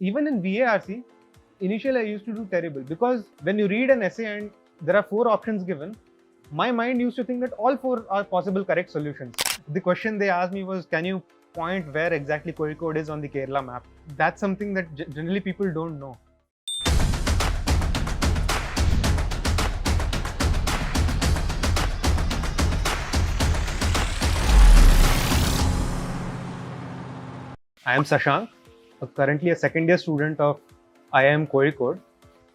even in VARC, initially I used to do terrible because when you read an essay and there are 4 options given, my mind used to think that all 4 are possible correct solutions. The question they asked me was, can you point where exactly Kozhikode is on the Kerala map? That's something that generally people don't know. I am Sashank, currently a second year student of IIM Kozhikode.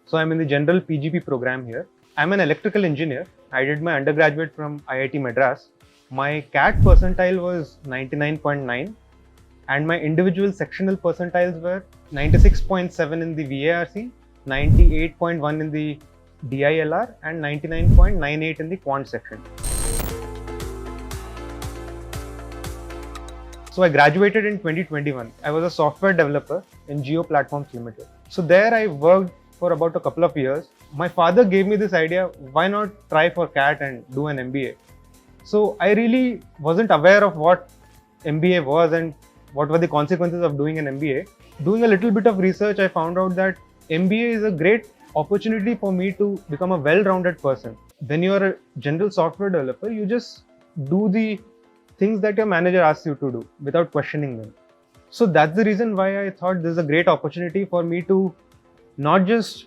So I'm in the general PGP program here. I'm an electrical engineer. I did my undergraduate from IIT Madras. My CAT percentile was 99.9 and my individual sectional percentiles were 96.7 in the VARC, 98.1 in the DILR and 99.98 in the quant section. So I graduated in 2021. I was a software developer in Jio Platforms Limited. So there I worked for about a couple of years. My father gave me this idea, why not try for CAT and do an MBA? So I really wasn't aware of what MBA was and what were the consequences of doing an MBA. Doing a little bit of research, I found out that MBA is a great opportunity for me to become a well-rounded person. When you are a general software developer, you just do the things that your manager asks you to do without questioning them. So that's the reason why I thought this is a great opportunity for me to not just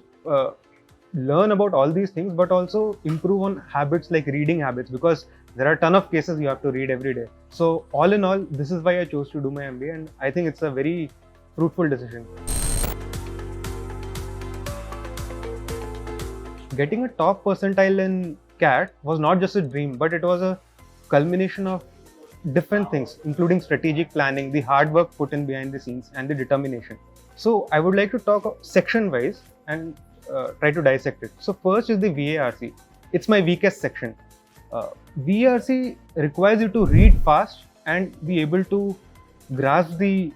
learn about all these things, but also improve on habits like reading habits, because there are a ton of cases you have to read every day. So all in all, this is why I chose to do my MBA, and I think it's a very fruitful decision. Getting a top percentile in CAT was not just a dream, but it was a culmination of different things, including strategic planning, the hard work put in behind the scenes, and the determination. So I would like to talk section wise and try to dissect it. So first is the VARC. It's my weakest section. VARC requires you to read fast and be able to grasp the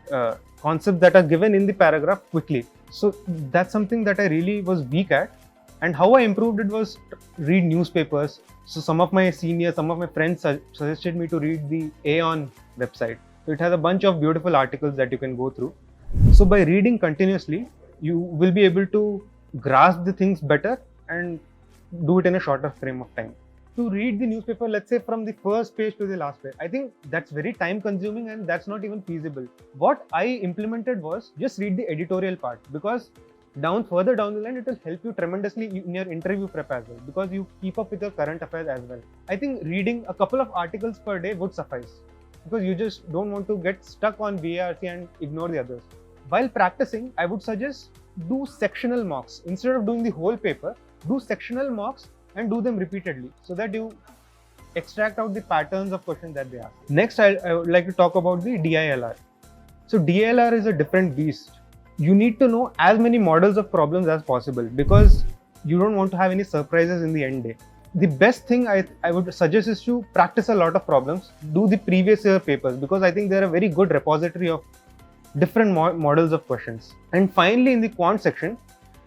concepts that are given in the paragraph quickly. So that's something that I really was weak at. And how I improved it was read newspapers. So some of my seniors, some of my friends suggested me to read the Aeon website. So it has a bunch of beautiful articles that you can go through. So by reading continuously, you will be able to grasp the things better and do it in a shorter frame of time. To read the newspaper, let's say from the first page to the last page, I think that's very time consuming and that's not even feasible. What I implemented was just read the editorial part, because further down the line, it will help you tremendously in your interview prep as well, because you keep up with your current affairs as well. I think reading a couple of articles per day would suffice, because you just don't want to get stuck on VARC and ignore the others. While practicing, I would suggest do sectional mocks. Instead of doing the whole paper, do sectional mocks and do them repeatedly so that you extract out the patterns of questions that they ask. Next, I would like to talk about the DILR. So DILR is a different beast. You need to know as many models of problems as possible, because you don't want to have any surprises in the end day. The best thing I would suggest is to practice a lot of problems, do the previous year papers, because I think they're a very good repository of different models of questions. And finally, in the quant section,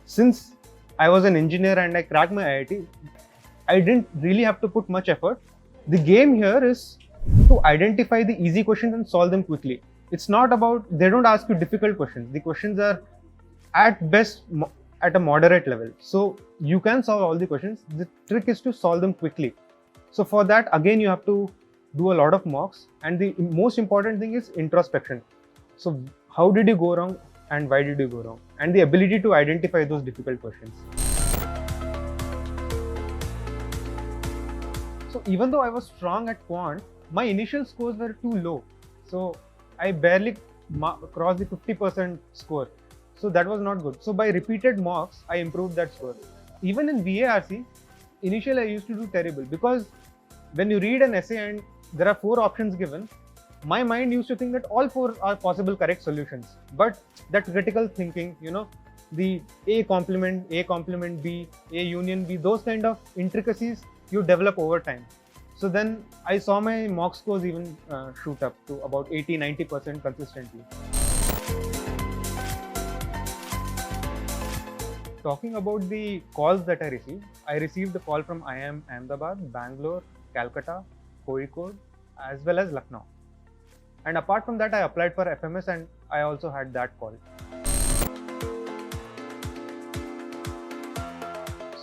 since I was an engineer and I cracked my IIT, I didn't really have to put much effort. The game here is to identify the easy questions and solve them quickly. It's not about, they don't ask you difficult questions. The questions are at best at a moderate level. So you can solve all the questions. The trick is to solve them quickly. So for that, again, you have to do a lot of mocks. And the most important thing is introspection. So how did you go wrong and why did you go wrong? And the ability to identify those difficult questions. So even though I was strong at quant, my initial scores were too low. So I barely crossed the 50% score. So that was not good. So by repeated mocks, I improved that score. Even in VARC, initially I used to do terrible, because when you read an essay and there are 4 options given, my mind used to think that all 4 are possible correct solutions. But that critical thinking, the A complement B, A union B, those kind of intricacies you develop over time. So then I saw my mock scores even shoot up to about 80-90% consistently. Talking about the calls that I received the call from IIM Ahmedabad, Bangalore, Calcutta, Kozhikode, as well as Lucknow. And apart from that, I applied for FMS and I also had that call.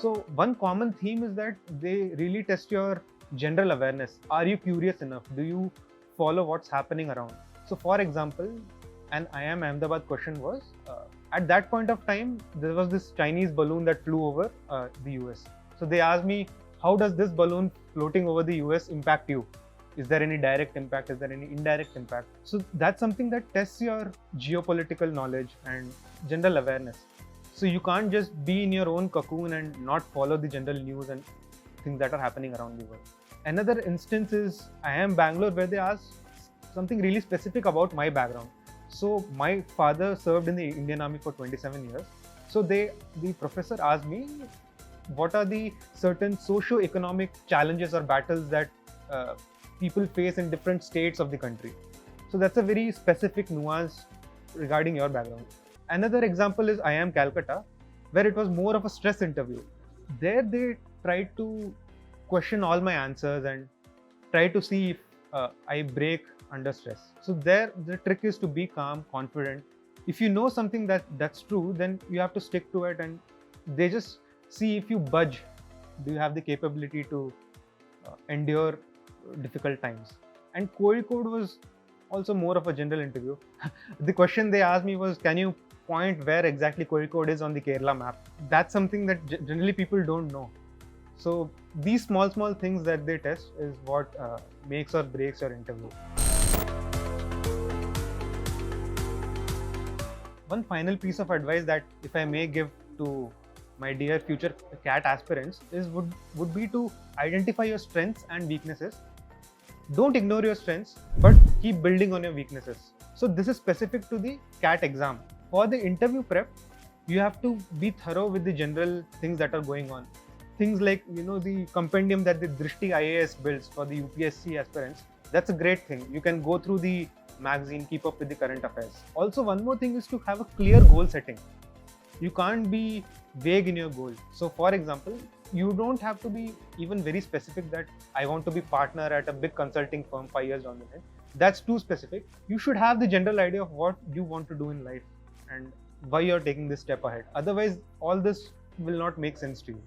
So one common theme is that they really test your general awareness. Are you curious enough? Do you follow what's happening around? So for example, an IIM Ahmedabad question was, at that point of time, there was this Chinese balloon that flew over the US. So they asked me, how does this balloon floating over the US impact you? Is there any direct impact? Is there any indirect impact? So that's something that tests your geopolitical knowledge and general awareness. So you can't just be in your own cocoon and not follow the general news and things that are happening around the world. Another instance is IIM Bangalore, where they asked something really specific about my background. So my father served in the Indian Army for 27 years. So the professor asked me, what are the certain socio-economic challenges or battles that people face in different states of the country? So that's a very specific nuance regarding your background. Another example is IIM Calcutta, where it was more of a stress interview. There they tried to question all my answers and try to see if I break under stress. So there the trick is to be calm, confident. If you know something that's true, then you have to stick to it, and they just see if you budge. Do you have the capability to endure difficult times? And Kozhikode was also more of a general interview. The question they asked me was, can you point where exactly Kozhikode is on the Kerala map? That's something that generally people don't know. So these small things that they test is what makes or breaks your interview. One final piece of advice that, if I may give to my dear future CAT aspirants, would be to identify your strengths and weaknesses. Don't ignore your strengths, but keep building on your weaknesses. So this is specific to the CAT exam. For the interview prep, you have to be thorough with the general things that are going on. Things like, the compendium that the Drishti IAS builds for the UPSC aspirants. That's a great thing. You can go through the magazine, keep up with the current affairs. Also, one more thing is to have a clear goal setting. You can't be vague in your goal. So for example, you don't have to be even very specific that I want to be partner at a big consulting firm 5 years down the line. That's too specific. You should have the general idea of what you want to do in life and why you're taking this step ahead. Otherwise, all this will not make sense to you.